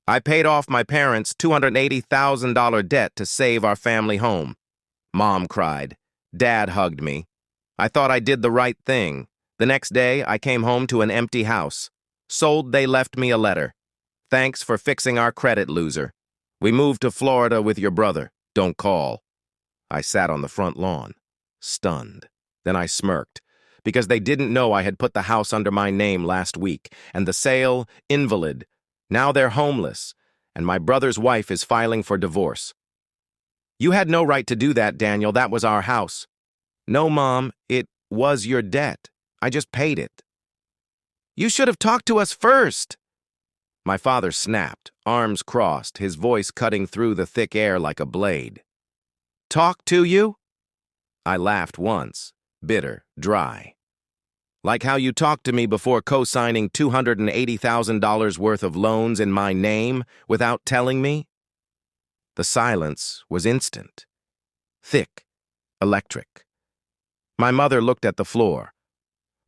I paid off my parents' $280,000 debt to save our family home. Mom cried. Dad hugged me. I thought I did the right thing. The next day, I came home to an empty house. Sold, they left me a letter. Thanks for fixing our credit, loser. We moved to Florida with your brother. Don't call. I sat on the front lawn, stunned. Then I smirked, because they didn't know I had put the house under my name last week, and the sale, invalid. Now they're homeless, and my brother's wife is filing for divorce. You had no right to do that, Daniel. That was our house. No, Mom, it was your debt. I just paid it. You should have talked to us first. My father snapped, arms crossed, his voice cutting through the thick air like a blade. Talk to you? I laughed once, bitter, dry. Like how you talked to me before co-signing $280,000 worth of loans in my name without telling me? The silence was instant, thick, electric. My mother looked at the floor.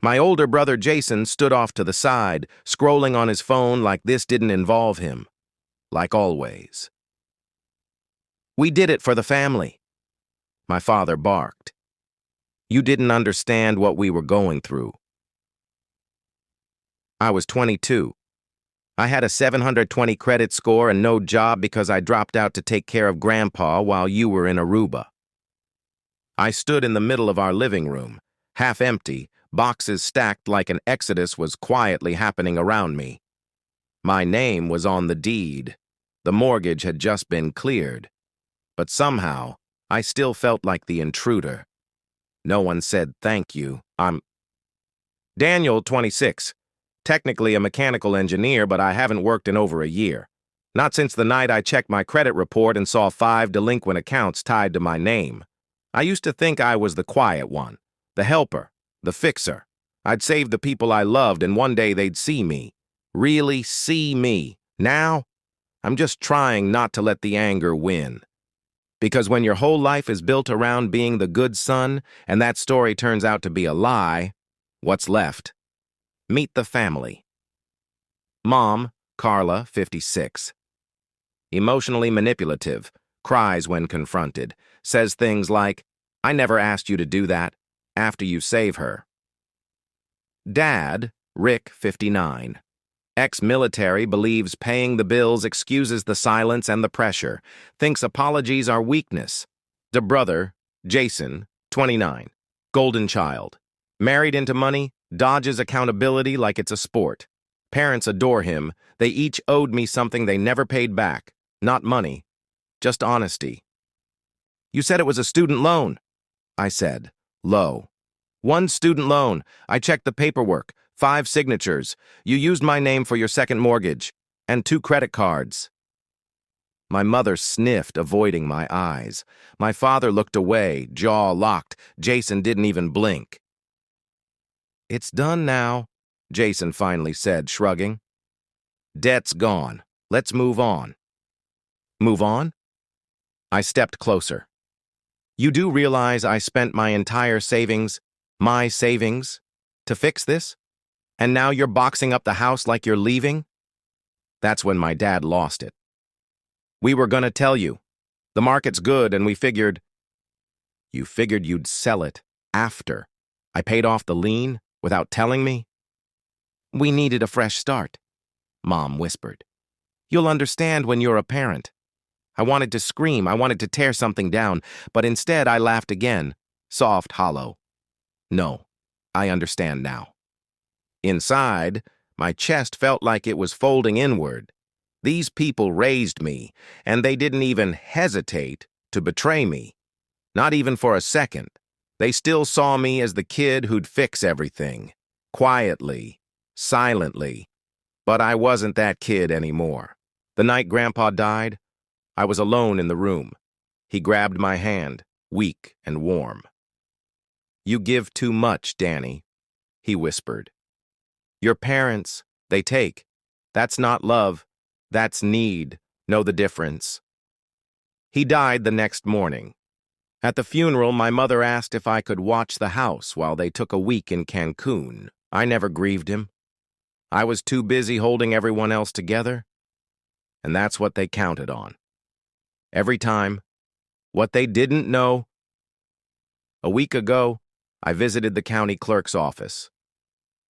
My older brother Jason stood off to the side, scrolling on his phone like this didn't involve him, like always. We did it for the family. My father barked. You didn't understand what we were going through. I was 22. I had a 720 credit score and no job because I dropped out to take care of Grandpa while you were in Aruba. I stood in the middle of our living room, half empty, boxes stacked like an exodus was quietly happening around me. My name was on the deed. The mortgage had just been cleared. But somehow, I still felt like the intruder. No one said thank you. I'm Daniel, 26. Technically a mechanical engineer, but I haven't worked in over a year. Not since the night I checked my credit report and saw 5 delinquent accounts tied to my name. I used to think I was the quiet one, the helper, the fixer. I'd save the people I loved and one day they'd see me. Really see me. Now, I'm just trying not to let the anger win. Because when your whole life is built around being the good son and that story turns out to be a lie, what's left? Meet the family. Mom, Carla, 56. Emotionally manipulative, cries when confronted, says things like, I never asked you to do that, after you save her. Dad, Rick, 59. Ex-military, believes paying the bills excuses the silence and the pressure, thinks apologies are weakness. The brother, Jason, 29. Golden child. Married into money, dodges accountability like it's a sport. Parents adore him. They each owed me something they never paid back. Not money, just honesty. You said it was a student loan, I said, low. One student loan. I checked the paperwork. 5 signatures. You used my name for your second mortgage. And 2 credit cards. My mother sniffed, avoiding my eyes. My father looked away, jaw locked. Jason didn't even blink. It's done now, Jason finally said, shrugging. Debt's gone. Let's move on. Move on? I stepped closer. You do realize I spent my entire savings, my savings, to fix this? And now you're boxing up the house like you're leaving? That's when my dad lost it. We were gonna tell you. The market's good and we figured... You figured you'd sell it after I paid off the lien? Without telling me? We needed a fresh start, Mom whispered. You'll understand when you're a parent. I wanted to scream, I wanted to tear something down, but instead I laughed again, soft, hollow. No, I understand now. Inside, my chest felt like it was folding inward. These people raised me, and they didn't even hesitate to betray me. Not even for a second. They still saw me as the kid who'd fix everything, quietly, silently. But I wasn't that kid anymore. The night Grandpa died, I was alone in the room. He grabbed my hand, weak and warm. You give too much, Danny, he whispered. Your parents, they take. That's not love, that's need. Know the difference. He died the next morning. At the funeral, my mother asked if I could watch the house while they took a week in Cancun. I never grieved him. I was too busy holding everyone else together. and that's what they counted on. Every time, what they didn't know. A week ago, I visited the county clerk's office.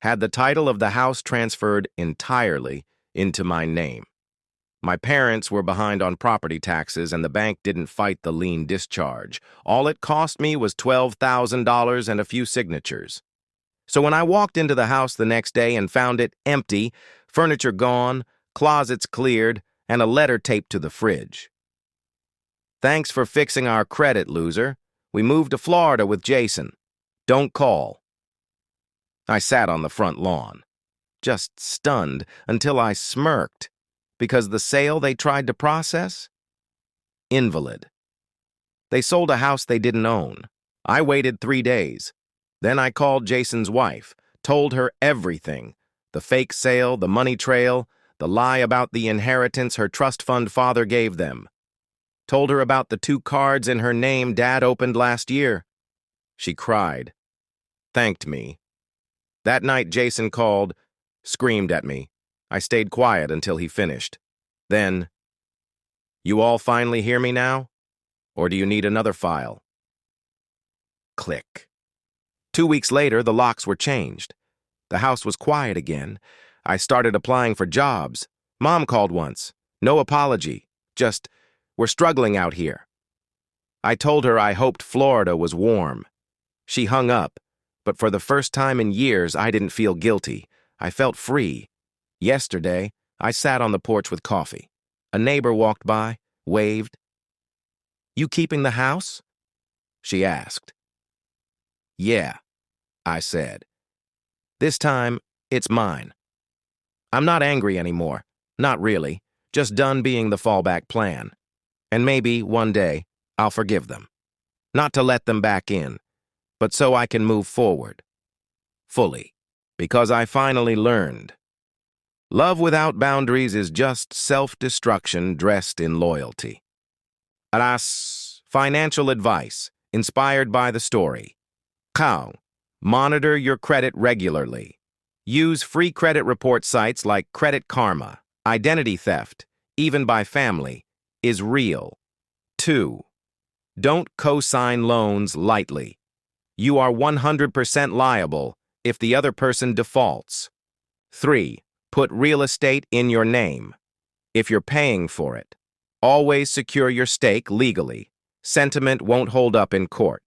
Had the title of the house transferred entirely into my name. My parents were behind on property taxes and the bank didn't fight the lien discharge. All it cost me was $12,000 and a few signatures. So when I walked into the house the next day and found it empty, furniture gone, closets cleared, and a letter taped to the fridge. Thanks for fixing our credit, loser. We moved to Florida with Jason. Don't call. I sat on the front lawn, just stunned until I smirked, because the sale they tried to process? Invalid. They sold a house they didn't own. I waited 3 days. Then I called Jason's wife, told her everything, the fake sale, the money trail, the lie about the inheritance her trust fund father gave them. Told her about the 2 cards in her name Dad opened last year. She cried, thanked me. That night Jason called, screamed at me. I stayed quiet until he finished. Then, "You all finally hear me now? Or do you need another file?" Click. 2 weeks later, the locks were changed. The house was quiet again. I started applying for jobs. Mom called once. No apology. Just, "We're struggling out here." I told her I hoped Florida was warm. She hung up, but for the first time in years, I didn't feel guilty. I felt free. Yesterday, I sat on the porch with coffee. A neighbor walked by, waved. "You keeping the house?" she asked. "Yeah," I said. "This time, it's mine." I'm not angry anymore. Not really. Just done being the fallback plan. And maybe, one day, I'll forgive them. Not to let them back in, but so I can move forward. Fully. Because I finally learned. Love without boundaries is just self-destruction dressed in loyalty. Aras, financial advice, inspired by the story. Kau, monitor your credit regularly. Use free credit report sites like Credit Karma. Identity theft, even by family, is real. 2. Don't co-sign loans lightly. You are 100% liable if the other person defaults. 3. Put real estate in your name. If you're paying for it, always secure your stake legally. Sentiment won't hold up in court.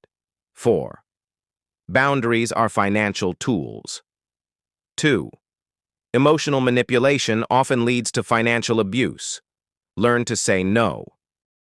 4. Boundaries are financial tools. 2. Emotional manipulation often leads to financial abuse. Learn to say no.